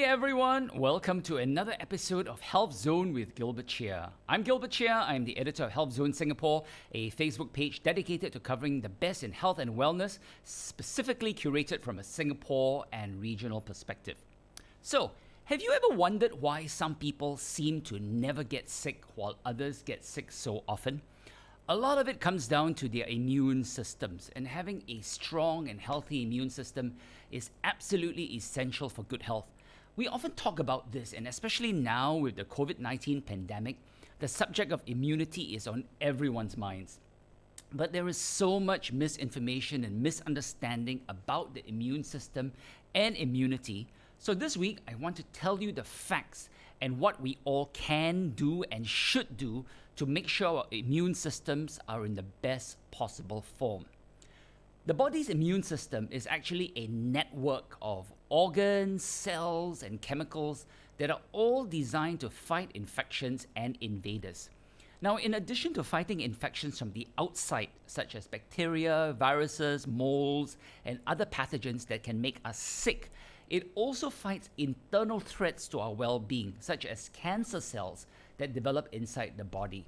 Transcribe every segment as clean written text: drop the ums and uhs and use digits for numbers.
everyone, welcome to another episode of Health Zone with Gilbert Chia. I'm Gilbert Chia, I'm the editor of Health Zone Singapore, a Facebook page dedicated to covering the best in health and wellness, specifically curated from a Singapore and regional perspective. So, have you ever wondered why some people seem to never get sick while others get sick so often? A lot of it comes down to their immune systems, and having a strong and healthy immune system is absolutely essential for good health. We often talk about this, and especially now with the COVID-19 pandemic, the subject of immunity is on everyone's minds. But there is so much misinformation and misunderstanding about the immune system and immunity. So this week, I want to tell you the facts and what we all can do and should do to make sure our immune systems are in the best possible form. The body's immune system is actually a network of organs, cells, and chemicals that are all designed to fight infections and invaders. Now, in addition to fighting infections from the outside, such as bacteria, viruses, molds, and other pathogens that can make us sick, it also fights internal threats to our well-being, such as cancer cells that develop inside the body.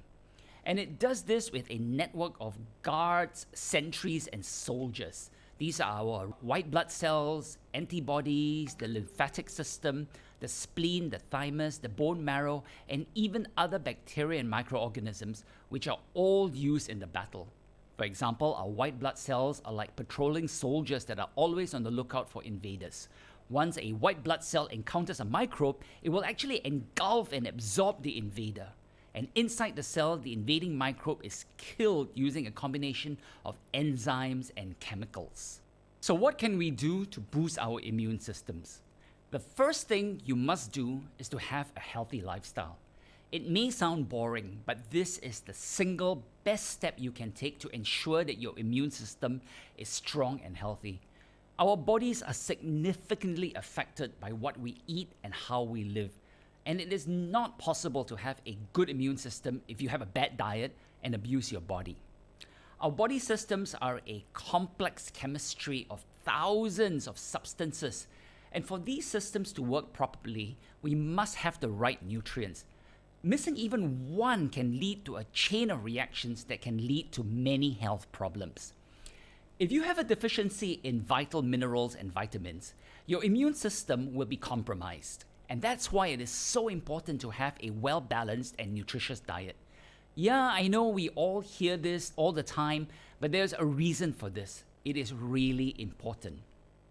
And it does this with a network of guards, sentries, and soldiers. These are our white blood cells, antibodies, the lymphatic system, the spleen, the thymus, the bone marrow, and even other bacteria and microorganisms, which are all used in the battle. For example, our white blood cells are like patrolling soldiers that are always on the lookout for invaders. Once a white blood cell encounters a microbe, it will actually engulf and absorb the invader. And inside the cell, the invading microbe is killed using a combination of enzymes and chemicals. So what can we do to boost our immune systems? The first thing you must do is to have a healthy lifestyle. It may sound boring, but this is the single best step you can take to ensure that your immune system is strong and healthy. Our bodies are significantly affected by what we eat and how we live. And it is not possible to have a good immune system if you have a bad diet and abuse your body. Our body systems are a complex chemistry of thousands of substances. And for these systems to work properly, we must have the right nutrients. Missing even one can lead to a chain of reactions that can lead to many health problems. If you have a deficiency in vital minerals and vitamins, your immune system will be compromised. And that's why it is so important to have a well-balanced and nutritious diet. Yeah, I know we all hear this all the time, but there's a reason for this. It is really important.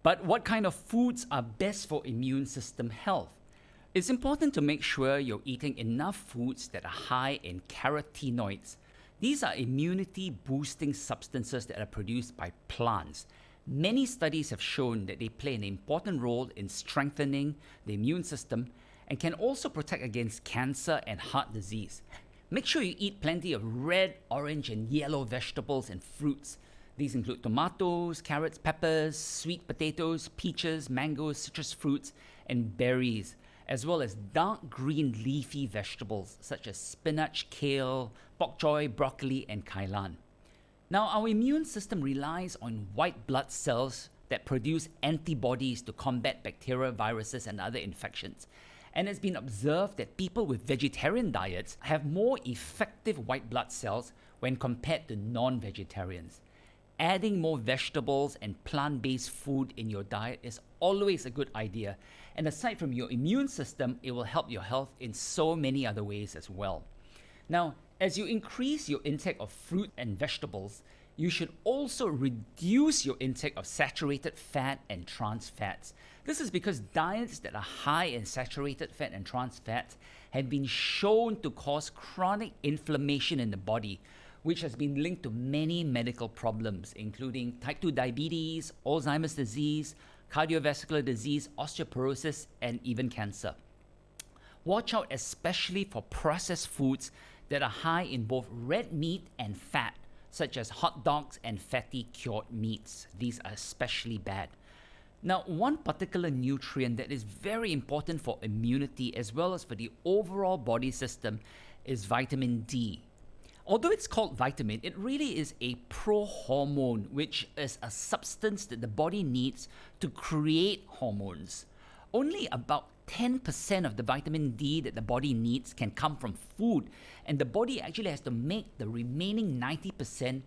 But what kind of foods are best for immune system health? It's important to make sure you're eating enough foods that are high in carotenoids. These are immunity-boosting substances that are produced by plants. Many studies have shown that they play an important role in strengthening the immune system and can also protect against cancer and heart disease. Make sure you eat plenty of red, orange, and yellow vegetables and fruits. These include tomatoes, carrots, peppers, sweet potatoes, peaches, mangoes, citrus fruits, and berries, as well as dark green leafy vegetables such as spinach, kale, bok choy, broccoli, and kailan. Now, our immune system relies on white blood cells that produce antibodies to combat bacteria, viruses, and other infections. And it's been observed that people with vegetarian diets have more effective white blood cells when compared to non-vegetarians. Adding more vegetables and plant-based food in your diet is always a good idea. And aside from your immune system, it will help your health in so many other ways as well. Now, as you increase your intake of fruit and vegetables, you should also reduce your intake of saturated fat and trans fats. This is because diets that are high in saturated fat and trans fats have been shown to cause chronic inflammation in the body, which has been linked to many medical problems, including type 2 diabetes, Alzheimer's disease, cardiovascular disease, osteoporosis, and even cancer. Watch out especially for processed foods that are high in both red meat and fat, such as hot dogs and fatty cured meats. These are especially bad. Now, one particular nutrient that is very important for immunity as well as for the overall body system is vitamin D. Although it's called vitamin, it really is a prohormone, which is a substance that the body needs to create hormones. only about 10% of the vitamin D that the body needs can come from food, and the body actually has to make the remaining 90%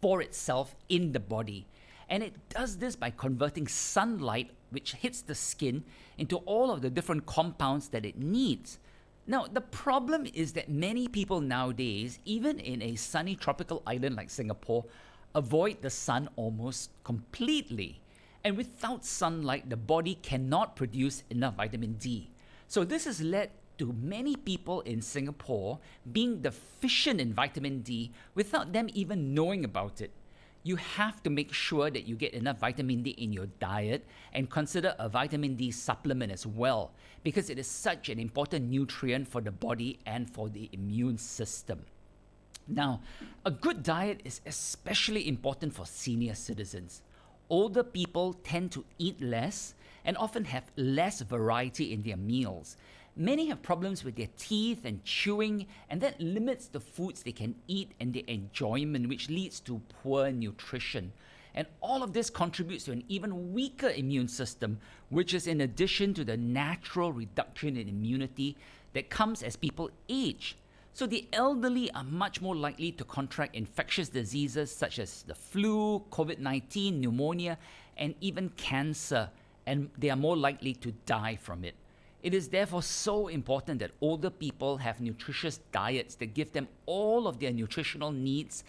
for itself in the body. And it does this by converting sunlight, which hits the skin, into all of the different compounds that it needs. Now, the problem is that many people nowadays, even in a sunny tropical island like Singapore, avoid the sun almost completely. And without sunlight, the body cannot produce enough vitamin D. So this has led to many people in Singapore being deficient in vitamin D without them even knowing about it. You have to make sure that you get enough vitamin D in your diet and consider a vitamin D supplement as well, because it is such an important nutrient for the body and for the immune system. Now, a good diet is especially important for senior citizens. Older people tend to eat less and often have less variety in their meals. Many have problems with their teeth and chewing, and that limits the foods they can eat and their enjoyment, which leads to poor nutrition. And all of this contributes to an even weaker immune system, which is in addition to the natural reduction in immunity that comes as people age. So the elderly are much more likely to contract infectious diseases such as the flu, COVID-19, pneumonia, and even cancer, and they are more likely to die from it. It is therefore so important that older people have nutritious diets that give them all of their nutritional needs,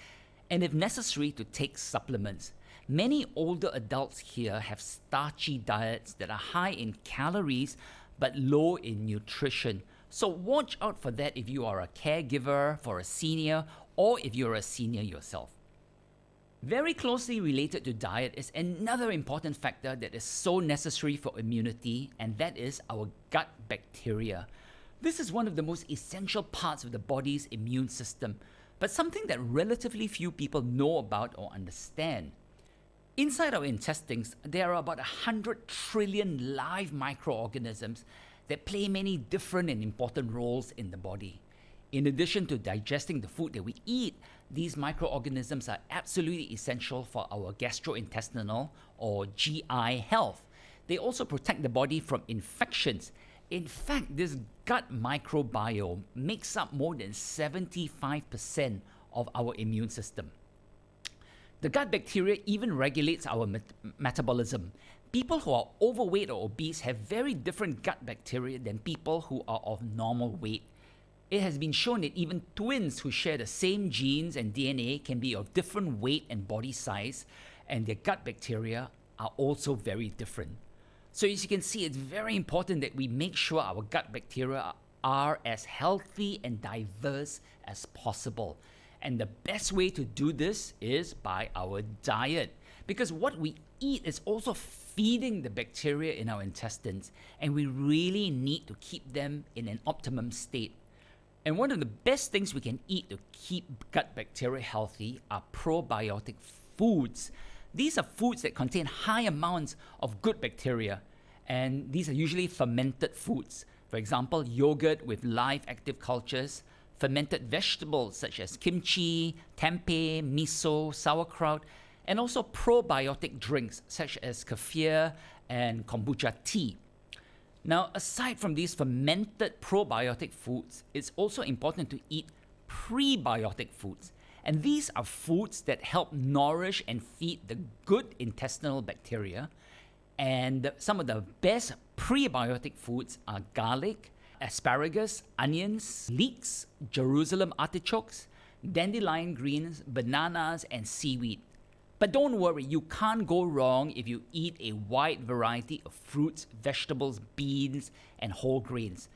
and if necessary, to take supplements. Many older adults here have starchy diets that are high in calories but low in nutrition. So watch out for that if you are a caregiver for a senior or if you're a senior yourself. Very closely related to diet is another important factor that is so necessary for immunity, and that is our gut bacteria. This is one of the most essential parts of the body's immune system, but something that relatively few people know about or understand. Inside our intestines, there are about 100 trillion live microorganisms that play many different and important roles in the body. In addition to digesting the food that we eat, these microorganisms are absolutely essential for our gastrointestinal or GI health. They also protect the body from infections. In fact, this gut microbiome makes up more than 75% of our immune system. The gut bacteria even regulates our metabolism. People who are overweight or obese have very different gut bacteria than people who are of normal weight. It has been shown that even twins who share the same genes and DNA can be of different weight and body size, and their gut bacteria are also very different. So as you can see, it's very important that we make sure our gut bacteria are as healthy and diverse as possible. And the best way to do this is by our diet, because what we eat is also feeding the bacteria in our intestines, and we really need to keep them in an optimum state. And one of the best things we can eat to keep gut bacteria healthy are probiotic foods. These are foods that contain high amounts of good bacteria, and these are usually fermented foods. For example, yogurt with live active cultures, fermented vegetables such as kimchi, tempeh, miso, sauerkraut, and also probiotic drinks such as kefir and kombucha tea. Now, aside from these fermented probiotic foods, it's also important to eat prebiotic foods. And these are foods that help nourish and feed the good intestinal bacteria. And some of the best prebiotic foods are garlic, asparagus, onions, leeks, Jerusalem artichokes, dandelion greens, bananas, and seaweed. But don't worry, you can't go wrong if you eat a wide variety of fruits, vegetables, beans, and whole grains.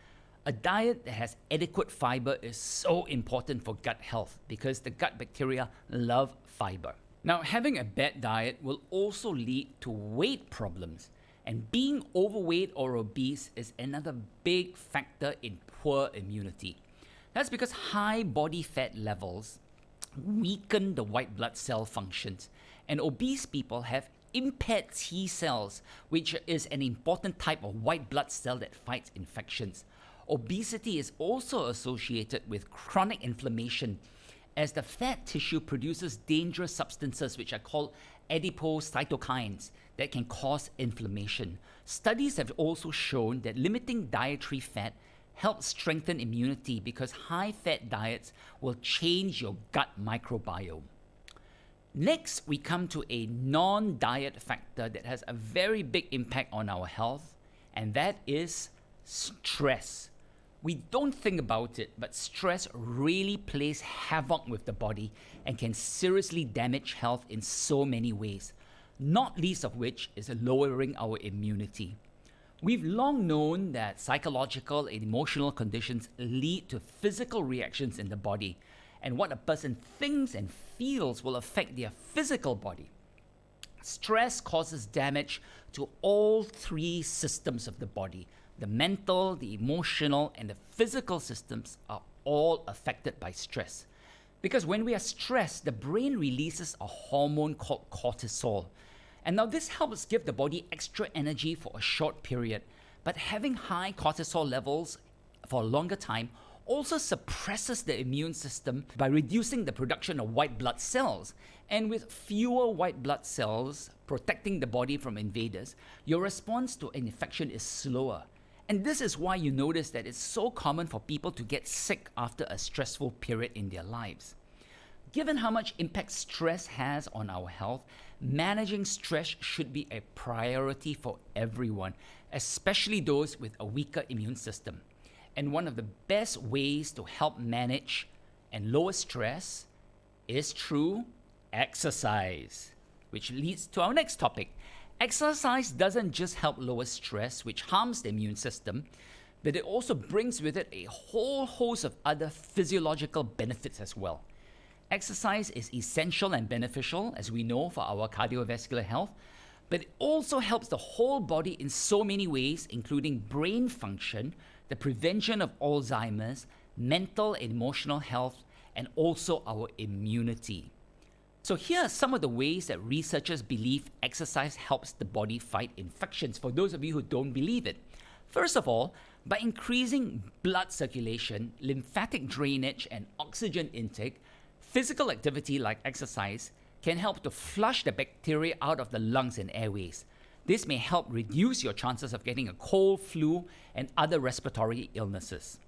A diet that has adequate fiber is so important for gut health because the gut bacteria love fiber. Now, having a bad diet will also lead to weight problems, and being overweight or obese is another big factor in poor immunity. That's because high body fat levels weaken the white blood cell functions, and obese people have impaired T cells, which is an important type of white blood cell that fights infections. Obesity is also associated with chronic inflammation, as the fat tissue produces dangerous substances which are called adipose cytokines that can cause inflammation. Studies have also shown that limiting dietary fat helps strengthen immunity because high-fat diets will change your gut microbiome. Next, we come to a non-diet factor that has a very big impact on our health, and that is stress. We don't think about it, but stress really plays havoc with the body and can seriously damage health in so many ways, not least of which is lowering our immunity. We've long known that psychological and emotional conditions lead to physical reactions in the body, and what a person thinks and feels will affect their physical body. Stress causes damage to all three systems of the body. The mental, the emotional, and the physical systems are all affected by stress. Because when we are stressed, the brain releases a hormone called cortisol. And now this helps give the body extra energy for a short period. But having high cortisol levels for a longer time also suppresses the immune system by reducing the production of white blood cells. And with fewer white blood cells protecting the body from invaders, your response to an infection is slower. And this is why you notice that it's so common for people to get sick after a stressful period in their lives. Given how much impact stress has on our health, managing stress should be a priority for everyone, especially those with a weaker immune system. And one of the best ways to help manage and lower stress is through exercise, which leads to our next topic. Exercise doesn't just help lower stress, which harms the immune system, but it also brings with it a whole host of other physiological benefits as well. Exercise is essential and beneficial, as we know, for our cardiovascular health, but it also helps the whole body in so many ways, including brain function, the prevention of Alzheimer's, mental and emotional health, and also our immunity. So here are some of the ways that researchers believe exercise helps the body fight infections, for those of you who don't believe it. First of all, by increasing blood circulation, lymphatic drainage, and oxygen intake, physical activity like exercise can help to flush the bacteria out of the lungs and airways. This may help reduce your chances of getting a cold, flu, and other respiratory illnesses.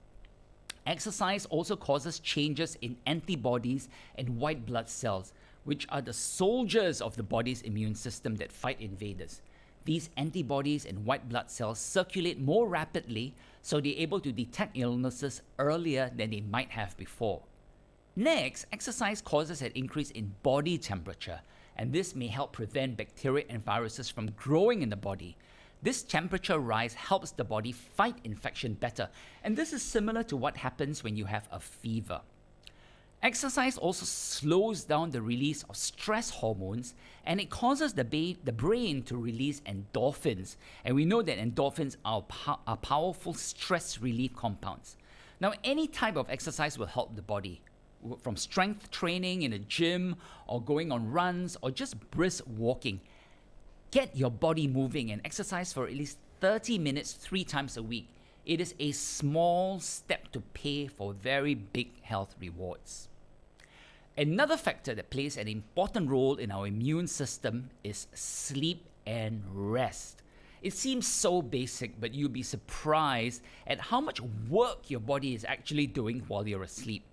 Exercise also causes changes in antibodies and white blood cells, which are the soldiers of the body's immune system that fight invaders. These antibodies and white blood cells circulate more rapidly, so they're able to detect illnesses earlier than they might have before. Next, exercise causes an increase in body temperature, and this may help prevent bacteria and viruses from growing in the body. This temperature rise helps the body fight infection better, and this is similar to what happens when you have a fever. Exercise also slows down the release of stress hormones, and it causes the brain to release endorphins. And we know that endorphins are powerful stress relief compounds. Now, any type of exercise will help the body, from strength training in a gym, or going on runs, or just brisk walking. Get your body moving and exercise for at least 30 minutes 3 times a week. It is a small step to pay for very big health rewards. Another factor that plays an important role in our immune system is sleep and rest. It seems so basic, but you'll be surprised at how much work your body is actually doing while you're asleep.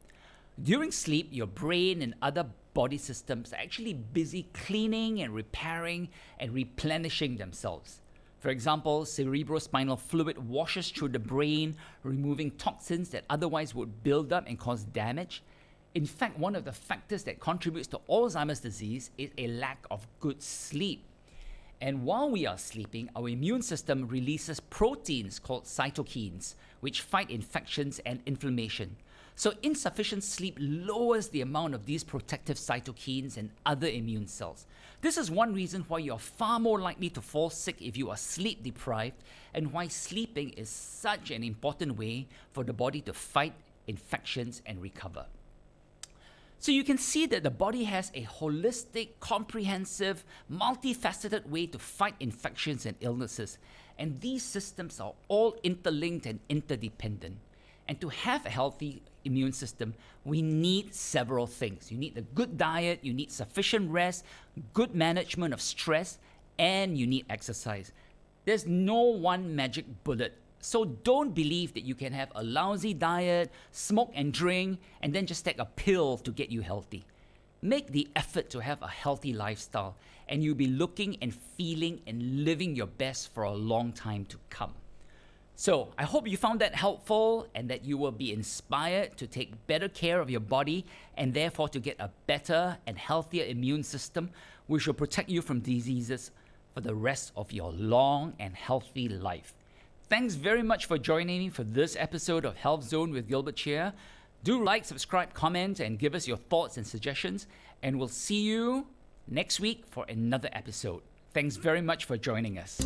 During sleep, your brain and other body systems are actually busy cleaning and repairing and replenishing themselves. For example, cerebrospinal fluid washes through the brain, removing toxins that otherwise would build up and cause damage. In fact, one of the factors that contributes to Alzheimer's disease is a lack of good sleep. And while we are sleeping, our immune system releases proteins called cytokines, which fight infections and inflammation. So insufficient sleep lowers the amount of these protective cytokines and other immune cells. This is one reason why you're far more likely to fall sick if you are sleep deprived, and why sleeping is such an important way for the body to fight infections and recover. So you can see that the body has a holistic, comprehensive, multifaceted way to fight infections and illnesses, and these systems are all interlinked and interdependent. And to have a healthy immune system, we need several things. You need a good diet, you need sufficient rest, good management of stress, and you need exercise. There's no one magic bullet. So don't believe that you can have a lousy diet, smoke and drink, and then just take a pill to get you healthy. Make the effort to have a healthy lifestyle, and you'll be looking and feeling and living your best for a long time to come. So I hope you found that helpful and that you will be inspired to take better care of your body and therefore to get a better and healthier immune system, which will protect you from diseases for the rest of your long and healthy life. Thanks very much for joining me for this episode of Health Zone with Gilbert Chia. Do like, subscribe, comment, and give us your thoughts and suggestions. And we'll see you next week for another episode. Thanks very much for joining us.